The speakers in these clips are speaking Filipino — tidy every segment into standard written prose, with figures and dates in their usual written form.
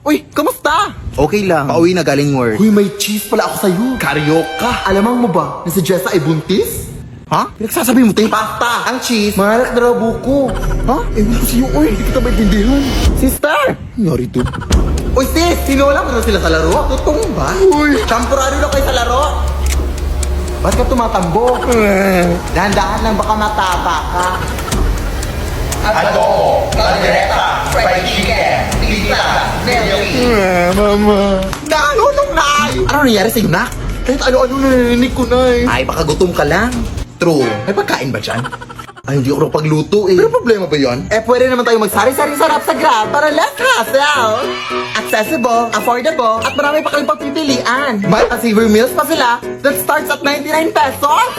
Uy, kamusta? Okay lang. Pauwi na galing work. Uy, may cheese pala ako sa'yo. Karyoka. Alamang mo ba na si Jessa ay buntis? Ha? Pinagsasabi mo, te? Pasta! Ang cheese. Malak na raw buko. Ha? Ewan ko sa'yo, uy. Hindi kita maintindihan. Sister! Nangyari to. Uy, sis! Sinola mo na sila sa laro? Totoo ba? Uy! Champurado lang kayo sa laro? Ba't ka tumatambo? Dahan-dahan lang baka matapa ka. Adobo, caldereta, fried chicken, pizza, milky. Mama. Nung nay! Ano nangyari sa'yo, nak? Kahit ano-ano narinig ko, nay. Ay, baka gutom ka lang. True. May pagkain ba dyan? Ay, hindi ako pagluto eh. Pero problema ba yun? Eh, pwede naman tayo magsari-saring sarap sa Grab para less hassle. Accessible, affordable, at marami pa kayong pagpipilian. May pa-saver meals pa sila that starts at 99 pesos.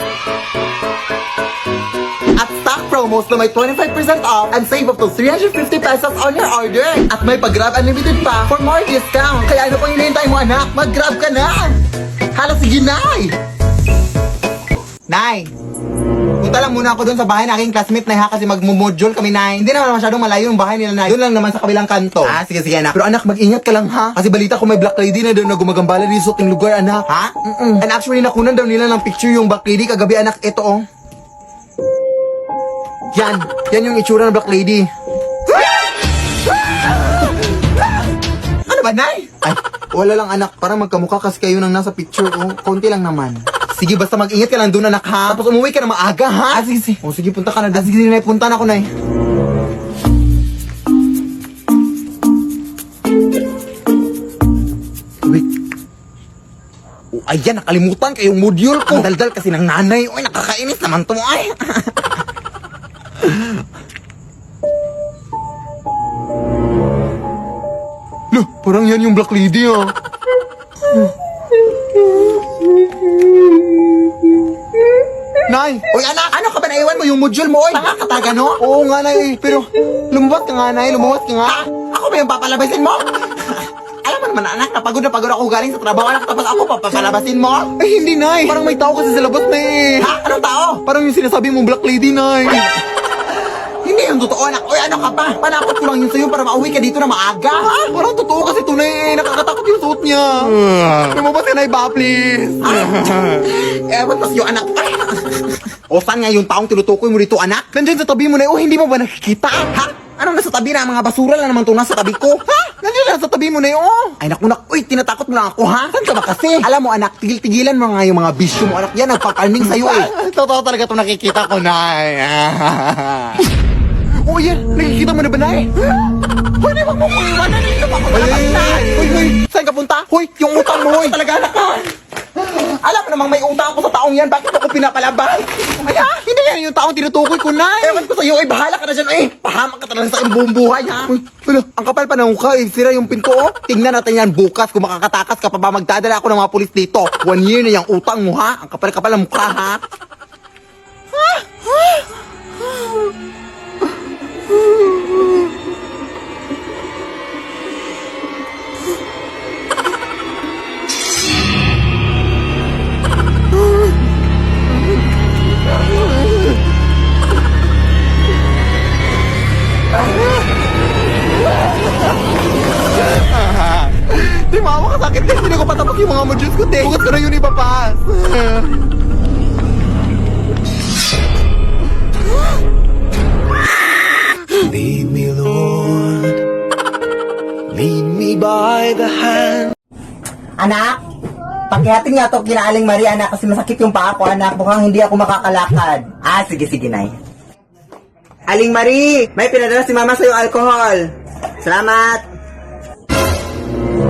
At stock promos na may 25% off and save up to 350 pesos on your order. At may pag-Grab Unlimited pa for more discount. Kaya ano pang hinihintay mo, anak? Mag-Grab ka na! Hala, sige, Nay! Nay! Punta lang muna ako doon sa bahay ng aking classmate na kasi magmo-module kami, Nay. Hindi naman masyadong malayo yung bahay nila, Nay. Doon lang naman sa kabilang kanto. Ah, sige, anak. Pero anak, mag-ingat ka lang, ha? Kasi balita ko may black lady na doon na gumagambala rin sa ating lugar, anak. Ha? And actually, nakunan daw nila ng picture yung black lady kagabi, anak. Ito, oh. Yan yung itsura ng black lady. Ano ba, Nay? Ay, wala lang, anak. Parang magkamukha kasi kayo nang nasa picture, oh. Konti lang naman. Sige, basta mag-ingat ka lang doon, anak, ha? Tapos umuwi ka na maaga, ha? Sige, sige. O, sige, punta ka na. Sige, Nay, punta na ako, Nay. Wait. Oh, ayan, nakalimutan ko yung module ko. Ang daldal kasi ng nanay. Uy, nakakainis naman to, ay. Loh, parang yan yung black lady, ah. Nay! Uy, anak, ano ka ba naiwan mo yung module mo, oy? Tanga ka talaga, no? Oo nga, Nay. Pero, lumabas ka nga, Nay. Lumabas ka nga. Ha? Ako ba yung papalabasin mo? Alam mo naman, anak, napagod na pagod ako galing sa trabaho, anak, tapos ako papalabasin mo? Ay, hindi, Nay. Parang may tao kasi sa labas, Nay. Ha? Anong tao? Parang yung sinasabi mong black lady, Nay. Hindi yung totoo, anak. Uy, ano ka pa? Panakot ko lang yun sa'yo para mauwi ka dito na maaga. Ah, parang totoo kasi tunay, eh. Nakakatakot yung suot niya. Lumabas ka, Nay, ba, please? Ewan ko sa'yo, anak. Ay. O, saan nga yung taong tinutukoy mo dito, anak? Nandyan sa tabi mo, Nay. Oh, hindi mo ba nakikita? Ha? Anong nasa tabi na? Mga basura lang naman ito nasa tabi ko. Ha? Nandyan lang sa tabi mo, Nay. Oh. Ay, naku, uy, tinatakot mo lang ako, ha? Saan ka ba kasi? Alam mo, anak, tigil-tigilan mo nga yung mga bisyo mo, anak. Yan, nagpakalming sa'yo, eh. Totoo talaga ito nakikita ko, Nay. Oh, yan. Nakikita mo na ba, Nay? Pwede wag mo kong iwanan dito pa ko Hoy, saan ka punta? Hoy, yung utang mo, hoy. Talaga, anak ka. Alam mo namang may utang ako sa taong yan. Bakit ako pinapalabas? Ay, ha? Hindi yan yung taong tinutukoy ko, Nay. Ewan ko sa'yo, eh, bahala ka na dyan, eh. Pahamak ka talaga sa aking buong buhay, ha? Uy, ano, ang kapal pa ng mukha, eh. Sira yung pinto, oh. Tingnan natin yan bukas kung makakatakas ka pa ba magdadala ako ng mga pulis dito. 1 year na yung utang mo, ha? Ang kapal-kapal ng mukha, ha? Di maawa ka sakit, eh. Hindi ko patapos yung mga modules ko, te. Bukas ko na yun ipapas. Lead me, Lord. Lead me by the hand. Anak, pakihatin nga to kina Aling Marie, anak, kasi masakit yung paa ko, anak. Mukhang hindi ako makakalakad. Ah, sige, Nay. Aling Marie, may pinadala si Mama sa'yo alcohol. Salamat.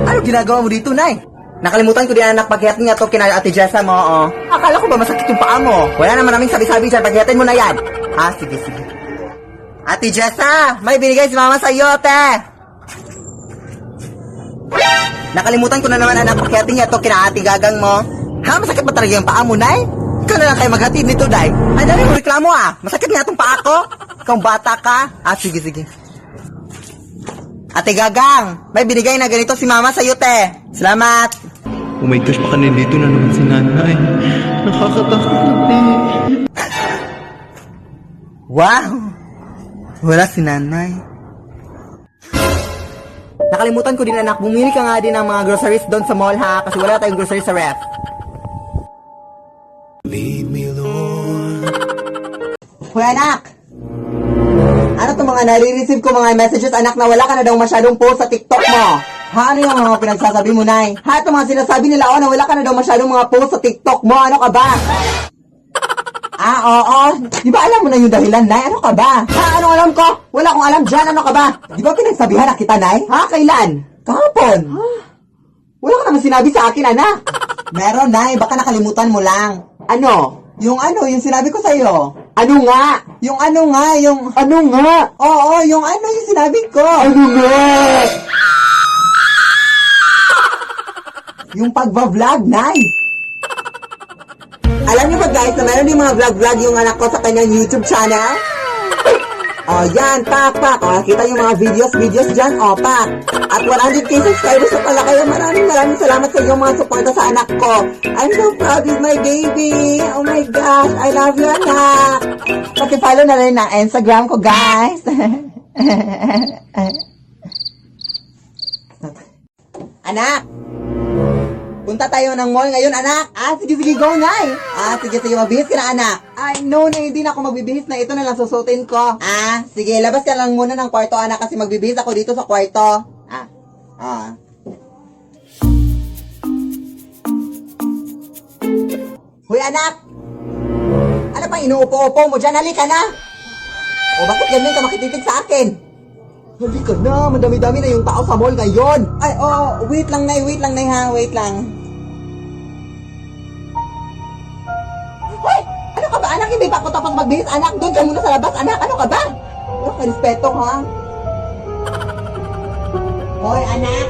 Ano ginagawa mo dito, Nay? Nakalimutan ko din, anak, paghihatin nga to kina Ate Jessa mo, oh. Akala ko ba masakit yung paa mo? Wala naman naming sabi-sabi dyan, paghihatin mo na yan. Ah, sige. Ate Jessa, may binigay si Mama sa'yo, te. Nakalimutan ko na naman, anak, paghihatin nga to kina Ate Gagang mo. Ha, masakit ba talaga yung paa mo, Nay? Ikaw na lang kayo maghatid nito, Day. Ay, dali mo reklamo, ah. Masakit nga itong paa ko. Ikaw bata ka. Ah, sige. Ate Gagang, may binigay na ganito si Mama sa'yo, te. Salamat. Oh my gosh, baka nandito na naman si nanay. Nakakatakot na, te. Wow! Wala si nanay. Nakalimutan ko din anak, bumili ka nga din ng mga groceries doon sa mall ha, kasi wala tayong groceries sa ref. Hoy anak! Ano to mga nare-receive ko mga messages anak na wala ka na daw masyadong post sa TikTok mo? Ha, ano yung mga pinagsasabi mo, Nay? Ha, ito mga sinasabi nila, na wala ka na daw masyadong mga post sa TikTok mo. Ano ka ba? Ah, oo. Di ba alam mo na yung dahilan, Nay? Ano ka ba? Ha, anong alam ko? Wala akong alam dyan. Ano ka ba? Di ba pinagsabihan na kita, Nay? Ha, kailan? Kahapon. Wala ka naman sinabi sa akin, anak. Meron, Nay. Baka nakalimutan mo lang. Ano? Yung sinabi ko sa'yo. Ano nga? Yung ano nga? Oo, yung sinabi ko. Ano nga? Yung pagbablog, Nay. Alam niyo ba guys, na meron din mga vlog-vlog yung anak ko sa kanyang YouTube channel? Oh, yan, pak. Oh, kita yung mga videos dyan, oh, pak. At 100k subscribers na pala kayo. Maraming salamat sa inyong mga suporta sa anak ko. I'm so proud with my baby. Oh my gosh, I love you, anak. Paki-follow na rin ang Instagram ko, guys. Anak! Punta tayo ng mall ngayon, anak. Sige, go, Nay. Sige, magbihis ka na, anak. No, hindi na ako magbibihis na. Ito na lang susutin ko. Sige, labas ka lang muna ng kwarto, anak, kasi magbibihis ako dito sa kwarto. Hoy, anak. Ano pang inuupo-upo mo dyan? Halika na. O, bakit ganyan ka makititig sa akin? Halika na, madami-dami na yung tao sa mall ngayon. Ay, wait lang, Nay, ha, wait lang. Hoy, ano ka ba, anak? Hindi pa ako tapos magbihis, anak. Doon ka muna sa labas, anak. Ano ka ba? Wala ka respeto, ha? Hoy, anak.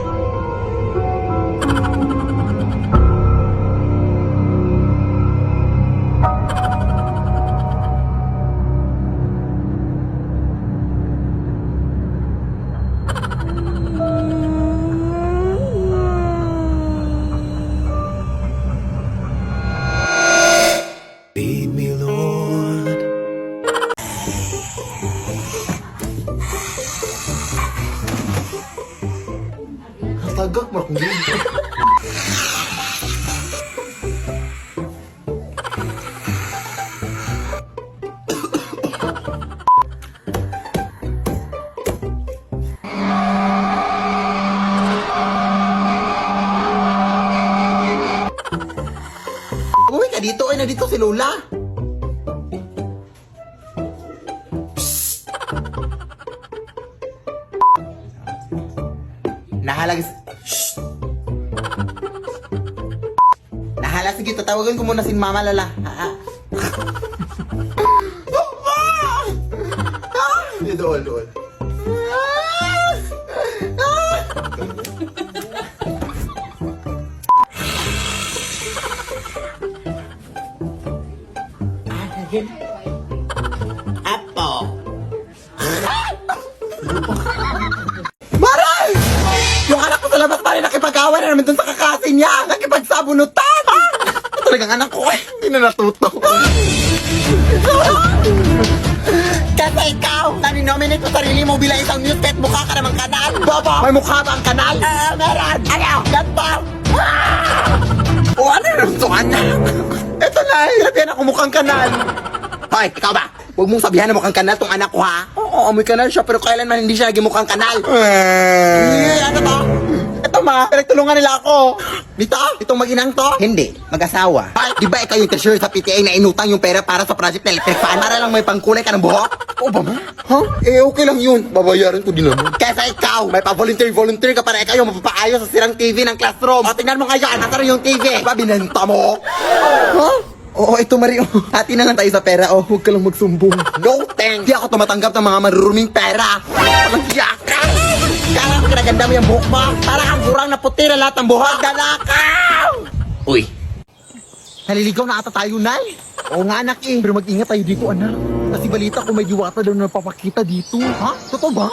Tagak mo akong dito. Umuwi ka dito, ay nandito si Lola. Nahala, sige, tatawagan ko muna si Mama Lala. Doon. Apo. Maray! Yung anak ko sa labas pa rin nakipag-awa na naman dun sa kakasin niya. Nakipagsabunutan. Talagang anak ko hindi na natuto. Kasi ikaw, naninominate mo sarili mo bilang isang news kahit mukha ka namang kanal. Bobo, may mukha ba ang kanal? Meron. Ano? Ganto. O ano naman ito, anak? Ito na, sinabihan ako mukhang kanal. Hoy, ikaw ba? Huwag mong sabihan na mukhang kanal tong anak ko, ha? Oo, amoy kanal siya, pero kailanman hindi siya naging mukhang kanal. Ano to? Ito ma, pinagtulungan nila ako. Dito, itong mag-inang to? Hindi, mag-asawa. Ay, di ba ikaw yung treasurer sa PTA na inutang yung pera para sa project na electric fan? Para lang may pangkulay ka ng buhok? Oo ba ma? Ha? Okay lang yun. Babayaran ko din naman. Kesa ikaw, may pa-volunteer ka para ikaw yung mapapaayos sa sirang TV ng classroom. O, tingnan mo ngayon, nasa rin yung TV. Diba, binenta mo? Ha? Oo, ito Mario. Hati na lang tayo sa pera. Huwag ka lang magsumbong. No thanks. Di ako tumatanggap ng mga maruruming pera. Walang yaka. Kala ko kinaganda mo yung buhok mo. Para kang kurang na puti na lahat ng buhok. Dalakaw! Uy. Naliligaw na ata tayo, Nay. Oo nga, anak eh. Pero mag-ingat tayo dito, anak. Kasi balita ko may diwata daw na napapakita dito. Ha? Totoo ba?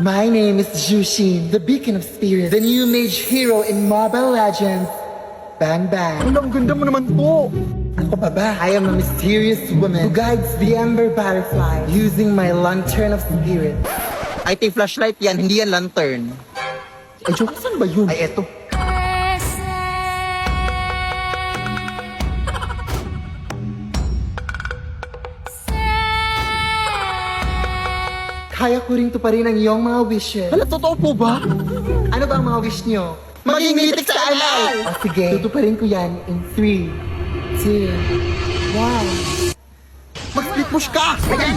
My name is Jushin, the beacon of spirits, the new mage hero in Mobile Legends. Bang bang. Ang ganda mo naman po. Ako pa ba? I am a mysterious woman who guides the amber butterfly using my lantern of spirit. Ay, ito yung flashlight yan, hindi yan lantern. Ay, joke, saan ba yun? Ay, eto. Kaya ko rin to pa rin ang iyong mga wishes. Hala, totoo po ba? Ano ba ang mga wish niyo? Maging mitik sa anal! O sige, tutuparin ko yan in 3, 2, 1. Mag-split push ka! Ayan!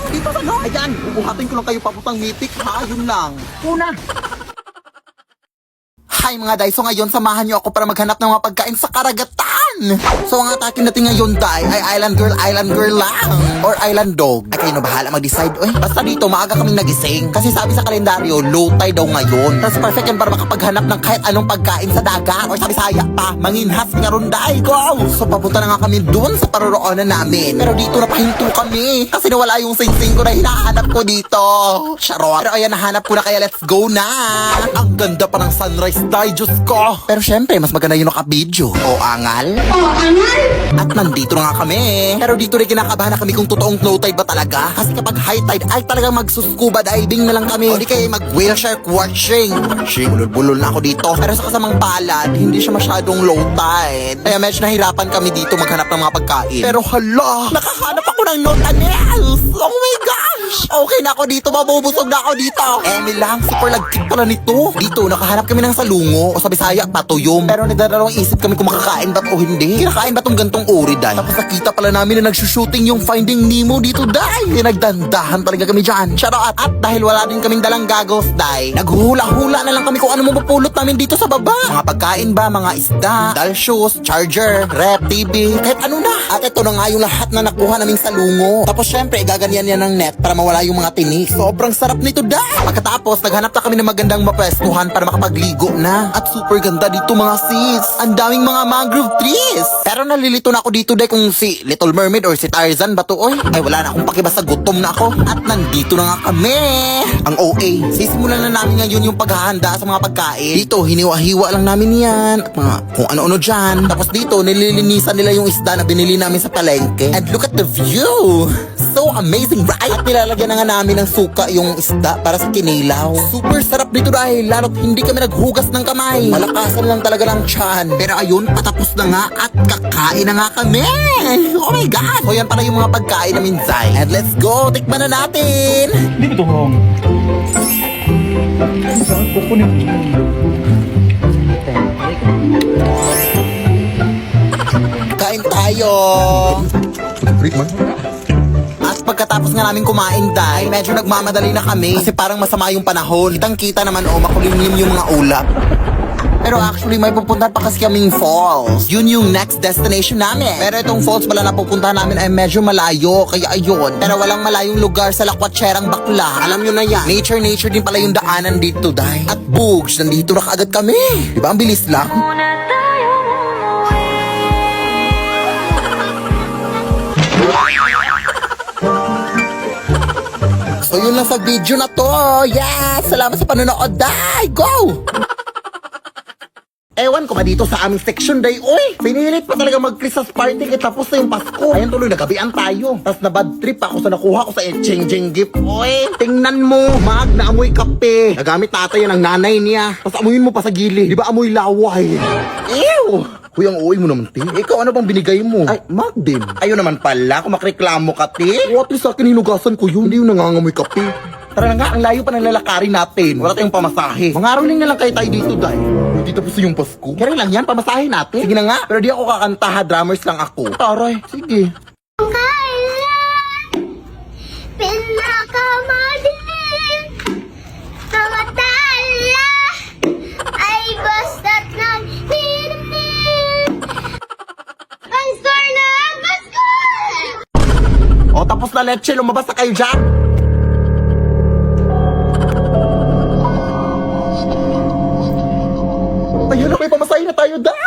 Dito sa no! Ayan! Bubuhatin ko lang kayo papuntang mitik, ha? Yun lang. Una! Hi mga day, so ngayon samahan niyo ako para maghanap ng mga pagkain sa karagatan. So ang atakin natin ngayon day ay island girl lang. Or island dog. Ay kayo na bahala mag-decide. Uy, basta dito maaga kaming nagising. Kasi sabi sa kalendaryo, low tide daw ngayon. Tapos perfect yan para makapaghanap ng kahit anong pagkain sa dagat. Or sabi saya pa, manginhas nga ron day. Go! So papunta na nga kami dun sa paroroonan namin. Pero dito napahinto kami. Kasi nawala yung sing-sing ko na hinahanap ko dito. Charot. Pero ayan, nahanap ko na kaya let's go na. Ang ganda pa ng sunrise day, Diyos ko. Pero syempre, mas maganda yung naka-video. O angal? At nandito na nga kami. Pero dito rin kinakabahan na kami kung totoong low tide ba talaga. Kasi kapag high tide ay talagang magsuscuba diving na lang kami. O di kaya mag-whale shark watching. Bulol-bulol na ako dito. Pero sa kasamang palad, hindi siya masyadong low tide. Kaya medyo nahirapan kami dito maghanap ng mga pagkain. Pero hala, nakahanap ako ng notables. Oh my gosh! Okay na ako dito, mabubusog na ako dito. Lang, super lagkit pala nito. Dito, nakahanap kami ng salungo. O sa Bisaya, patuyom. Pero nagdadalawang isip kami kung makakain ba't o hindi. Kinakain ba tong gantong uri, day? Tapos nakita pala namin na nagsushooting yung Finding Nemo dito, day. Nagdandahan talaga kami dyan. Charot. At dahil wala din kaming dalang goggles, day, naghula-hula na lang kami kung ano mapupulot namin dito sa baba. Mga pagkain ba, mga isda, dal shoes, charger, rep, TV, kahit ano na. At ito na nga yung lahat na nakuha naming salungo. Tapos syempre, gaganyan yan ng net para mawala yung mga tinik. Sobrang sarap nito, day. Pagkatapos, naghanap na kami ng magandang mapwestuhan para makapagligo na. At super ganda dito mga sis. Ang daming mga mangrove trees. Pero nalilito na ako dito, day, kung si Little Mermaid or si Tarzan ba to, oy? Ay wala na akong pakibasa, gutom na ako. At nandito na nga kami. Ang OA. Sisimulan na namin ngayon yung paghahanda sa mga pagkain. Dito, hiniwa-hiwa lang namin yan. At mga kung ano-ano dyan. Tapos dito, nililinisan nila yung isda na binili namin sa palengke. And look at the view. So amazing, right? At nilalagyan na nga namin ng suka yung isda para sa kinilaw. Super sarap dito dahil lalo't hindi kami naghugas ng kamay. Malakasan lang talaga ng tiyan. Pero ayun, patapos na nga at kakain na nga kami. Oh my God! So yan pala yung mga pagkain namin, Zay. And let's go! Tikman na natin! Hindi ba ito wrong? Saan ko kunin? Kain tayo! At pagkatapos nga namin kumain, dahil medyo nagmamadali na kami kasi parang masama yung panahon. Kitang-kita naman makulimlim yung mga ulap. Pero actually, may pupuntahan pa kasi kaming falls. Yun yung next destination namin. Pero itong falls pala na pupuntahan namin ay medyo malayo, kaya ayun. Pero walang malayong lugar sa Lakwatserang Bakla. Alam nyo na yan. Nature din pala yung daanan dito, day. At bugs, nandito na kaagad kami. Diba ang bilis lang? So yun lang sa video na to. Yes! Salamat sa panonood, day! Go! Ewan ko ba dito sa aming section, day, uy! Pinilit pa talaga mag-Christmas party tapos na yung Pasko. Ayun tuloy, nagabian tayo. Tapos na bad trip ako sa nakuha ko sa exchanging gift. Uy, tingnan mo, mag na amoy kape. Nagamit tatay yan ng nanay niya. Tapos amuyin mo pa sa gilid. Di ba amoy laway? Ew! Uy, ang uwi mo naman, te. Ikaw, ano bang binigay mo? Ay, mag din. Ayun naman pala, kung makreklamo ka, te. What is sa akin, hinugasan ko yun. Hindi yung nangangamoy kape. Tara na nga, ang layo pa ng lalakarin natin. Wala tayong pamasahe. Mangaroling na lang kayo tayo dito, day. Hindi tapos yung Pasko. Kaya lang yan, pamasahe natin. Sige na nga, pero di ako kakanta ha, drummers lang ako. Taray, sige. Pinakamadilim na matala ay basta't nagninimnim ang star na Pasko! O, tapos na leche, lumabas na kayo dyan. Ayun na, may pamasahe na tayo, day.